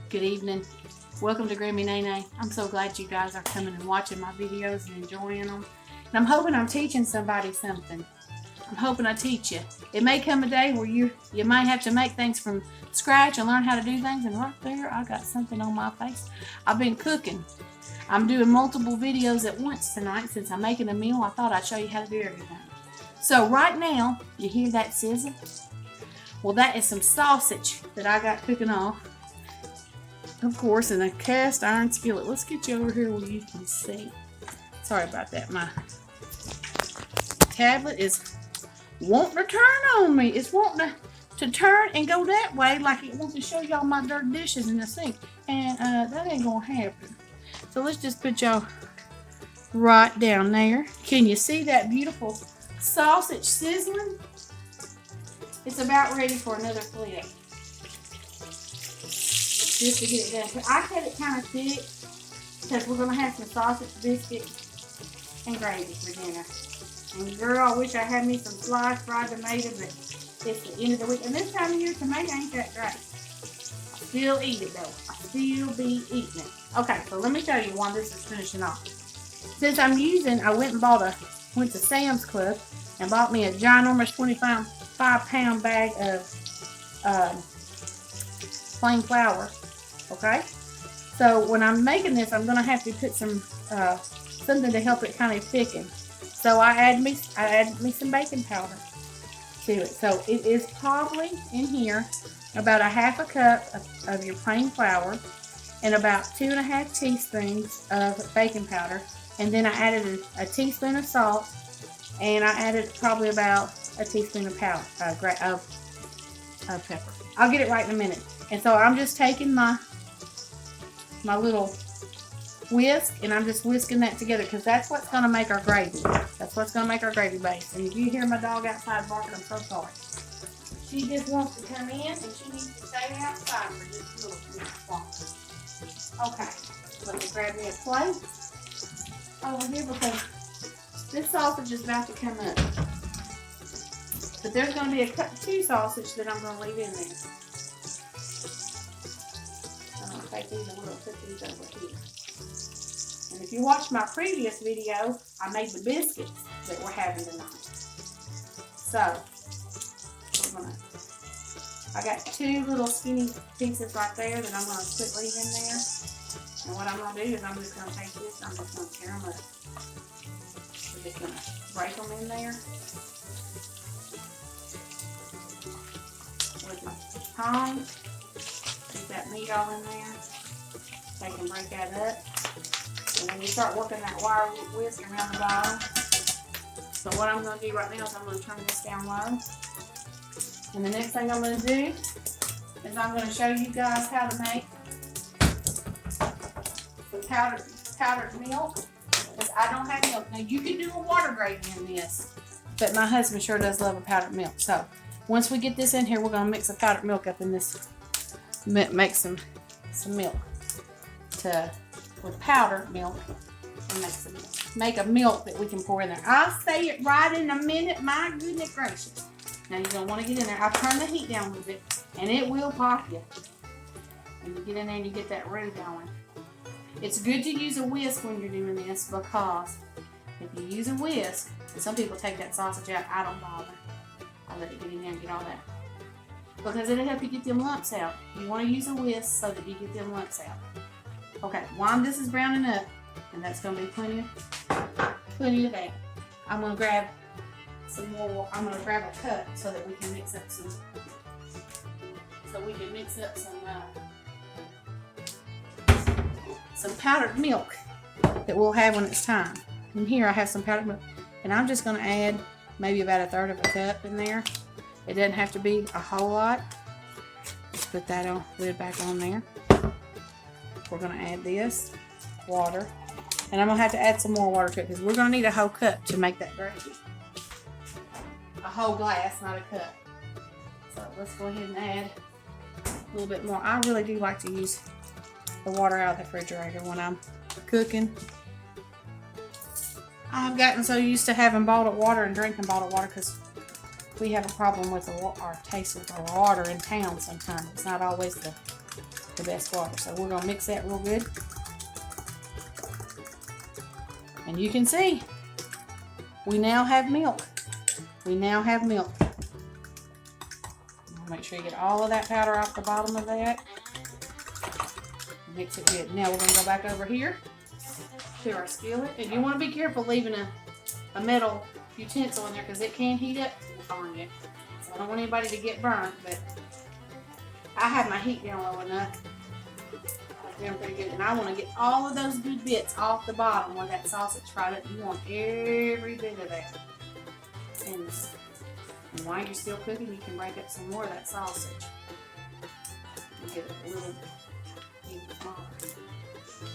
Good evening. Welcome to Grammy Nene. I'm so glad you guys are coming and watching my videos and enjoying them. And I'm hoping I'm teaching somebody something. I'm hoping I teach you. It may come a day where you might have to make things from scratch and learn how to do things. And right there, I got something on my face. I've been cooking. I'm doing multiple videos at once tonight. Since I'm making a meal, I thought I'd show you how to do everything. So right now, you hear that sizzle? Well, that is some sausage that I got cooking off. Of course, in a cast iron skillet. Let's get you over here where you can see. Sorry about that. My tablet is wanting to turn on me. It's wanting to turn and go that way like it wants to show y'all my dirty dishes in the sink. And that ain't going to happen. So let's just put y'all right down there. Can you see that beautiful sausage sizzling? It's about ready for another flip. Just to get it done. But I cut it kind of thick because we're going to have some sausage, biscuits, and gravy for dinner. And girl, I wish I had me some sliced fried tomato, but it's the end of the week. And this time of year, tomato ain't that great. I still eat it though. I still be eating it. Okay, so let me show you while this is finishing off. Since I'm I went to Sam's Club and bought me a ginormous 25-pound bag of plain flour. Okay, so when I'm making this, I'm gonna have to put some something to help it kind of thicken. So I add me some baking powder to it. So it is probably in here about a half a cup of your plain flour and about 2.5 teaspoons of baking powder. And then I added a teaspoon of salt, and I added probably about a teaspoon of pepper. I'll get it right in a minute. And so I'm just taking my little whisk, and I'm just whisking that together because that's what's going to make our gravy. That's what's going to make our gravy base. And if you hear my dog outside barking, I'm so sorry. She just wants to come in, and she needs to stay outside for just a little while. Okay, let me grab me a plate over here because this sausage is about to come up. But there's going to be two sausage that I'm going to leave in there. Take these and we're going to put these over here. And if you watched my previous video, I made the biscuits that we're having tonight. So, I got 2 little skinny pieces right there that I'm going to leave in there. And what I'm going to do is I'm just going to take this, I'm just going to tear them up. We're just going to break them in there. With my tongs. Keep that meat all in there. They can break that up. And then you start working that wire whisk around the bottom. So what I'm going to do right now is I'm going to turn this down low. And the next thing I'm going to do is I'm going to show you guys how to make the powdered milk. Because I don't have milk. Now you can do a water gravy in this, but my husband sure does love a powdered milk. So once we get this in here, we're going to mix the powdered milk up in this. Make some milk with powdered milk and make a milk that we can pour in there. I'll say it right in a minute. My goodness gracious. Now you're going to want to get in there. I'll turn the heat down a little bit and it will pop you. And you get in there and you get that roux going. It's good to use a whisk when you're doing this because if you use a whisk, and some people take that sausage out, I don't bother. I let it get in there and get all that. Because it'll help you get them lumps out. You want to use a whisk so that you get them lumps out. Okay, while this is browning up, and that's going to be plenty of that, I'm going to grab some more. I'm going to grab a cup so that we can mix up some powdered milk that we'll have when it's time. And here I have some powdered milk, and I'm just going to add maybe about 1/3 of a cup in there. It doesn't have to be a whole lot. Just put that lid back on there. We're going to add this water. And I'm going to have to add some more water to it because we're going to need a whole cup to make that gravy. A whole glass, not a cup. So let's go ahead and add a little bit more. I really do like to use the water out of the refrigerator when I'm cooking. I've gotten so used to having bottled water and drinking bottled water because we have a problem with our taste of our water in town sometimes. It's not always the the best water. So we're gonna mix that real good. And you can see, we now have milk. We now have milk. Make sure you get all of that powder off the bottom of that. Mix it good. Now we're going to go back over here to our skillet. And you want to be careful leaving a metal utensil in there because it can heat up on you. So I don't want anybody to get burnt, but I have my heat down low enough. I'm doing pretty good. And I want to get all of those good bits off the bottom where that sausage fried up. You want every bit of that. And while you're still cooking, you can break up some more of that sausage. And get it a little even smaller.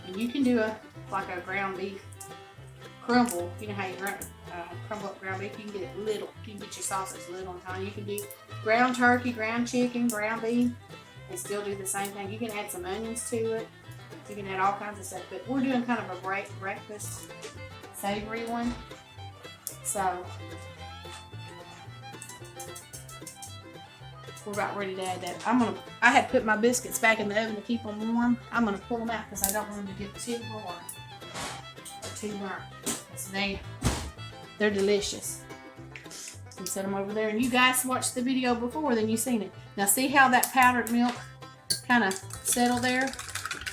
And you can do like a ground beef crumble. You know how you crumble up ground beef? You can get it little. You can get your sausage little and tiny. You can do ground turkey, ground chicken, ground beef, and still do the same thing. You can add some onions to it. You can add all kinds of stuff. But we're doing kind of a breakfast savory one. So we're about ready to add that. I had put my biscuits back in the oven to keep them warm. I'm gonna pull them out because I don't want them to get too hard or too burnt. So they're delicious. You set them over there, and you guys watched the video before, then you've seen it. Now see how that powdered milk kind of settled there?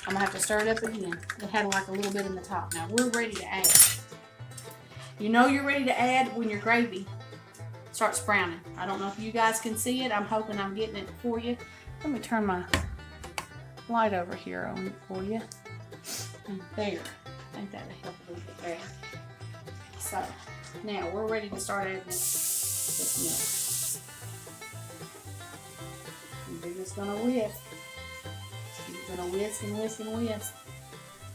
I'm gonna have to stir it up again. It had like a little bit in the top. Now we're ready to add. You know you're ready to add when your gravy starts browning. I don't know if you guys can see it. I'm hoping I'm getting it for you. Let me turn my light over here on for you. And there. I think that'll help a little bit there. So now we're ready to start adding this milk. And we're just gonna whisk. You're gonna whisk and whisk and whisk.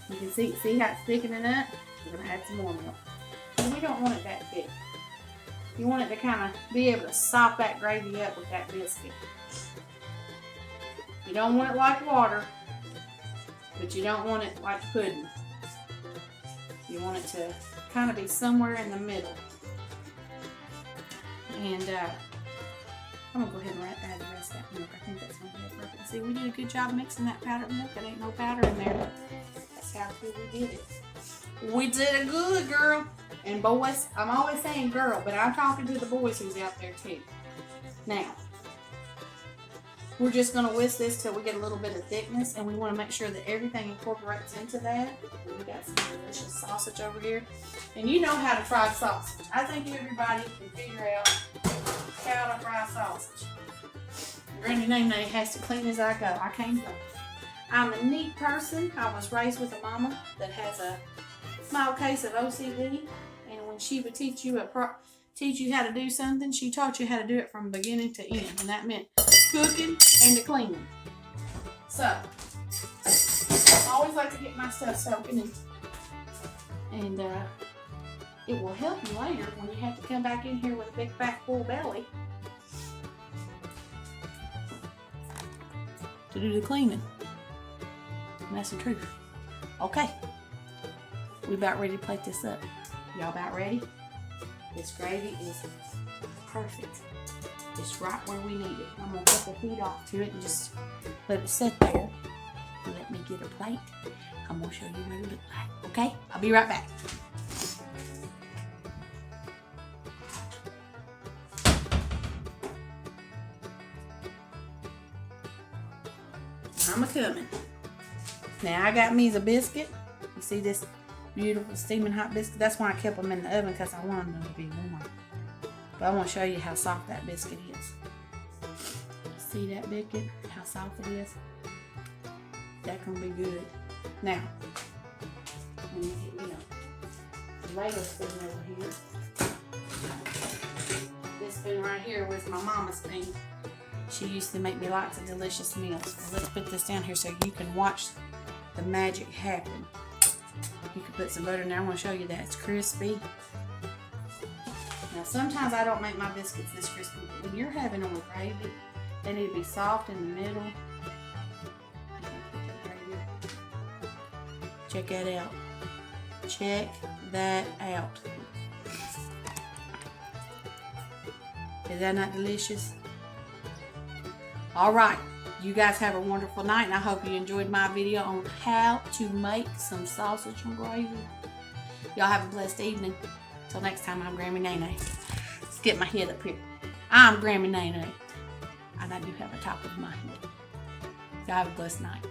You can see how it's thickening up. We're gonna add some more milk. And we don't want it that thick. You want it to kind of be able to sop that gravy up with that biscuit. You don't want it like water, but you don't want it like pudding. You want it to kind of be somewhere in the middle. And I'm going to go ahead and add the rest of that milk. I think that's going to be perfect. See, we did a good job mixing that powdered milk. There ain't no powder in there. That's how good we did it. We did it good, girl. And boys, I'm always saying girl, but I'm talking to the boys who's out there too. Now, we're just going to whisk this till we get a little bit of thickness, and we want to make sure that everything incorporates into that. We got some delicious sausage over here. And you know how to fry sausage. I think everybody can figure out how to fry sausage. Granny Nene has to clean as I go. I can't go. I'm a neat person. I was raised with a mama that has a mild case of OCD. And when she would teach you how to do something, she taught you how to do it from beginning to end, and that meant cooking and the cleaning. So I always like to get my stuff soaking in, and it will help you later when you have to come back in here with a big fat full belly to do the cleaning. And that's the truth. Okay, we about ready to plate this up. Y'all about ready? This gravy is perfect. It's right where we need it. I'm going to put the heat off to it and just let it sit there. Let me get a plate. I'm going to show you what it looks like. Okay? I'll be right back. I'm a-coming. Now I got me a biscuit. You see this beautiful steaming hot biscuit? That's why I kept them in the oven, because I wanted them to be warm. But I want to show you how soft that biscuit is. See that biscuit? How soft it is? That's going to be good. Now, I'm going to get me a Lego spoon over here. This spoon right here was my mama's spoon. She used to make me lots of delicious meals. Well, let's put this down here so you can watch the magic happen. You can put some butter in there. I want to show you that it's crispy. Now, sometimes I don't make my biscuits this crispy, but when you're having them with gravy, they need to be soft in the middle. Check that out. Check that out. Is that not delicious? All right, you guys have a wonderful night, and I hope you enjoyed my video on how to make some sausage and gravy. Y'all have a blessed evening. Till next time, I'm Grammy Nene. Let's get my head up here. I'm Grammy Nene, and I do have a top of my head. Y'all have a blessed night.